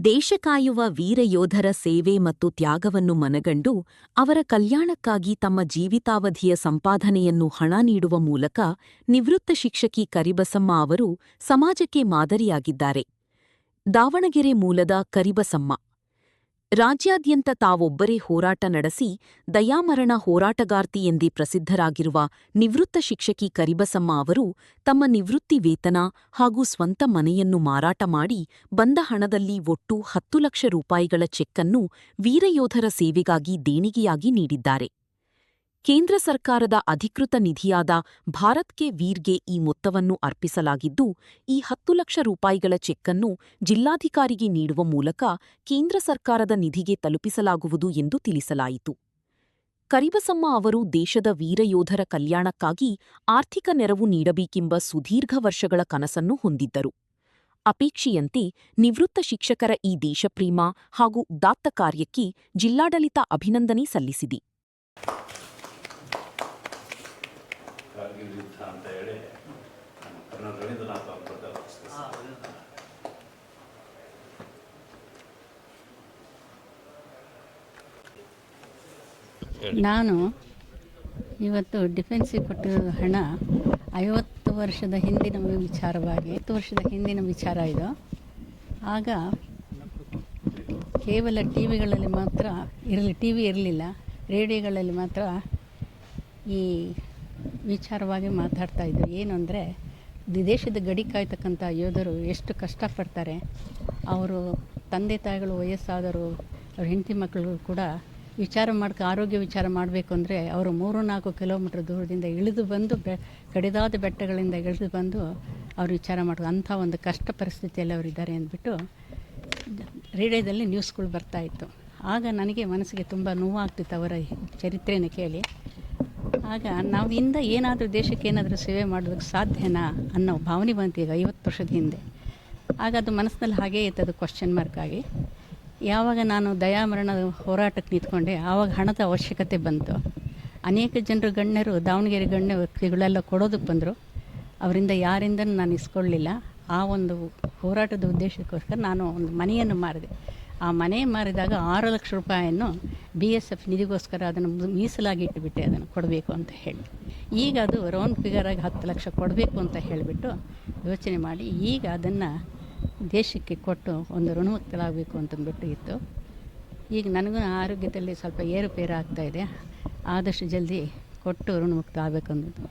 ದೇಶ ಕಾಯುವ ವೀರ ಯೋಧರ ಸೇವೆ ಮತ್ತು ತ್ಯಾಗವನ್ನು ಮನಗಂಡು ಅವರ ಕಲ್ಯಾಣಕ್ಕಾಗಿ ತಮ್ಮ ಜೀವಿತಾವಧಿಯ ಸಂಪಾದನೆಯನ್ನು ಹಣ ನೀಡುವ ಮೂಲಕ ನಿವೃತ್ತ ಶಿಕ್ಷಕಿ ಕರಿಬಸಮ್ಮ ಅವರು ಸಮಾಜಕ್ಕೆ ಮಾದರಿಯಾಗಿದ್ದಾರೆ. ದಾವಣಗೆರೆ ಮೂಲದ ಕರಿಬಸಮ್ಮ ರಾಜ್ಯಾದ್ಯಂತ ತಾವೊಬ್ಬರೇ ಹೋರಾಟ ನಡೆಸಿ ದಯಾಮರಣ ಹೋರಾಟಗಾರ್ತಿ ಎಂದೇ ಪ್ರಸಿದ್ಧರಾಗಿರುವ ನಿವೃತ್ತ ಶಿಕ್ಷಕಿ ಕರಿಬಸಮ್ಮ ಅವರು ತಮ್ಮ ನಿವೃತ್ತಿ ವೇತನ ಹಾಗೂ ಸ್ವಂತ ಮನೆಯನ್ನು ಮಾರಾಟ ಮಾಡಿ ಬಂದ ಹಣದಲ್ಲಿ ಒಟ್ಟು 10 ಲಕ್ಷ ರೂಪಾಯಿಗಳ ಚೆಕ್ ಅನ್ನು ವೀರಯೋಧರ ಸೇವೆಗಾಗಿ ದೇಣಿಗೆಯಾಗಿ ನೀಡಿದ್ದಾರೆ. ಕೇಂದ್ರ ಸರ್ಕಾರದ ಅಧಿಕೃತ ನಿಧಿಯಾದ ಭಾರತ್ ಕೆ ವೀರ್ಗೆ ಈ ಮೊತ್ತವನ್ನು ಅರ್ಪಿಸಲಾಗಿದ್ದು, ಈ 10 ಲಕ್ಷ ರೂಪಾಯಿಗಳ ಚೆಕ್ ಅನ್ನು ಜಿಲ್ಲಾಧಿಕಾರಿಗೆ ನೀಡುವ ಮೂಲಕ ಕೇಂದ್ರ ಸರ್ಕಾರದ ನಿಧಿಗೆ ತಲುಪಿಸಲಾಗುವುದು ಎಂದು ತಿಳಿಸಲಾಯಿತು. ಕರಿಬಸಮ್ಮ ಅವರು ದೇಶದ ವೀರಯೋಧರ ಕಲ್ಯಾಣಕ್ಕಾಗಿ ಆರ್ಥಿಕ ನೆರವು ನೀಡಬೇಕೆಂಬ ಸುದೀರ್ಘ ವರ್ಷಗಳ ಕನಸನ್ನು ಹೊಂದಿದ್ದರು. ಅಪೇಕ್ಷೆಯಂತೆ ನಿವೃತ್ತ ಶಿಕ್ಷಕರ ಈ ದೇಶಪ್ರೇಮ ಹಾಗೂ ದಾತ್ತ ಕಾರ್ಯಕ್ಕೆ ಜಿಲ್ಲಾಡಳಿತ ಅಭಿನಂದನೆ ಸಲ್ಲಿಸಿದೆ. ಕಾರ್ಗಿಲ್ ಯುದ್ಧ ಅಂತ ಹೇಳಿ ಕರ್ನಲ್ ರವೀಂದ್ರನಾಥ್ ಅವರು ಬರ್ತಾರೆ. ನಾನು ಇವತ್ತು ಡಿಫೆನ್ಸಿಗೆ ಕೊಟ್ಟಿರೋ ಹಣ 50 ವರ್ಷದ ಹಿಂದಿನ ವಿಚಾರವಾಗಿ 50 ವರ್ಷದ ಹಿಂದಿನ ವಿಚಾರ ಇದು. ಆಗ ಕೇವಲ ಟಿ ವಿಗಳಲ್ಲಿ ಮಾತ್ರ ಟಿ ವಿ ಇರಲಿಲ್ಲ, ರೇಡಿಯೋಗಳಲ್ಲಿ ಮಾತ್ರ ಈ ವಿಚಾರವಾಗಿ ಮಾತಾಡ್ತಾಯಿದ್ರು. ಏನು ಅಂದರೆ, ದೇಶದ ಗಡಿ ಕಾಯ್ತಕ್ಕಂಥ ಯೋಧರು ಎಷ್ಟು ಕಷ್ಟಪಡ್ತಾರೆ. ಅವರು ತಂದೆ ತಾಯಿಗಳು ವಯಸ್ಸಾದರು, ಅವ್ರ ಹೆಂಡತಿ ಮಕ್ಕಳು ಕೂಡ ಆರೋಗ್ಯ ವಿಚಾರ ಮಾಡಬೇಕು ಅಂದರೆ ಅವರು 3-4 ಕಿಲೋಮೀಟ್ರ್ ದೂರದಿಂದ ಇಳಿದು ಬಂದು ಕಡಿದಾದ ಬೆಟ್ಟಗಳಿಂದ ಇಳಿದು ಬಂದು ಅವ್ರು ವಿಚಾರ ಮಾಡೋದು. ಅಂಥ ಒಂದು ಕಷ್ಟ ಪರಿಸ್ಥಿತಿಯಲ್ಲಿ ಅವರಿದ್ದಾರೆ ಅಂದ್ಬಿಟ್ಟು ರೇಡಿಯೋದಲ್ಲಿ ನ್ಯೂಸ್ಗಳು ಬರ್ತಾಯಿತ್ತು. ಆಗ ನನಗೆ ಮನಸ್ಸಿಗೆ ತುಂಬ ನೋವಾಗ್ತಿತ್ತು ಅವರ ಚರಿತ್ರೆಯನ್ನು ಕೇಳಿ. ಆಗ ನಾವಿಂದ ಏನಾದರೂ ದೇಶಕ್ಕೆ ಏನಾದರೂ ಸೇವೆ ಮಾಡೋದಕ್ಕೆ ಸಾಧ್ಯನಾ ಅನ್ನೋ ಭಾವನೆ ಬಂತು ಈಗ 50 ವರ್ಷದ ಹಿಂದೆ. ಆಗ ಅದು ಮನಸ್ಸಿನಲ್ಲಿ ಹಾಗೇ ಇತ್ತು, ಅದು ಕ್ವಶ್ಚನ್ ಮಾರ್ಕ್ ಆಗಿ. ಯಾವಾಗ ನಾನು ದಯಾಮರಣ ಹೋರಾಟಕ್ಕೆ ನಿಂತ್ಕೊಂಡೆ ಆವಾಗ ಹಣದ ಅವಶ್ಯಕತೆ ಬಂತು. ಅನೇಕ ಜನರು ಗಣ್ಯರು, ದಾವಣಗೆರೆ ಗಣ್ಯ ವ್ಯಕ್ತಿಗಳೆಲ್ಲ ಕೊಡೋದಕ್ಕೆ ಬಂದರು. ಅವರಿಂದ ಯಾರಿಂದನೂ ನಾನು ಇಸ್ಕೊಳ್ಳಲಿಲ್ಲ. ಆ ಒಂದು ಹೋರಾಟದ ಉದ್ದೇಶಕ್ಕೋಸ್ಕರ ನಾನು ಒಂದು ಮನೆಯನ್ನು ಮಾರಿದೆ. ಆ ಮನೆ ಮಾರಿದಾಗ 6 ಲಕ್ಷ ರೂಪಾಯಿಯನ್ನು BSF ನಿಧಿಗೋಸ್ಕರ ಅದನ್ನು ಮೀಸಲಾಗಿ ಇಟ್ಟುಬಿಟ್ಟೆ, ಅದನ್ನು ಕೊಡಬೇಕು ಅಂತ ಹೇಳಿ. ಈಗ ಅದು ರೌಂಡ್ ಫಿಗರಾಗಿ 10 ಲಕ್ಷ ಕೊಡಬೇಕು ಅಂತ ಹೇಳಿಬಿಟ್ಟು ಯೋಚನೆ ಮಾಡಿ ಈಗ ಅದನ್ನು ದೇಶಕ್ಕೆ ಕೊಟ್ಟು ಒಂದು ಋಣಮುಕ್ತರಾಗಬೇಕು ಅಂತಂದ್ಬಿಟ್ಟು ಇತ್ತು. ಈಗ ನನಗೂ ಆರೋಗ್ಯದಲ್ಲಿ ಸ್ವಲ್ಪ ಏರುಪೇರು ಆಗ್ತಾಯಿದೆ. ಆದಷ್ಟು ಜಲ್ದಿ ಕೊಟ್ಟು ಋಣಮುಕ್ತ ಆಗಬೇಕು ಅನ್ನೋದು.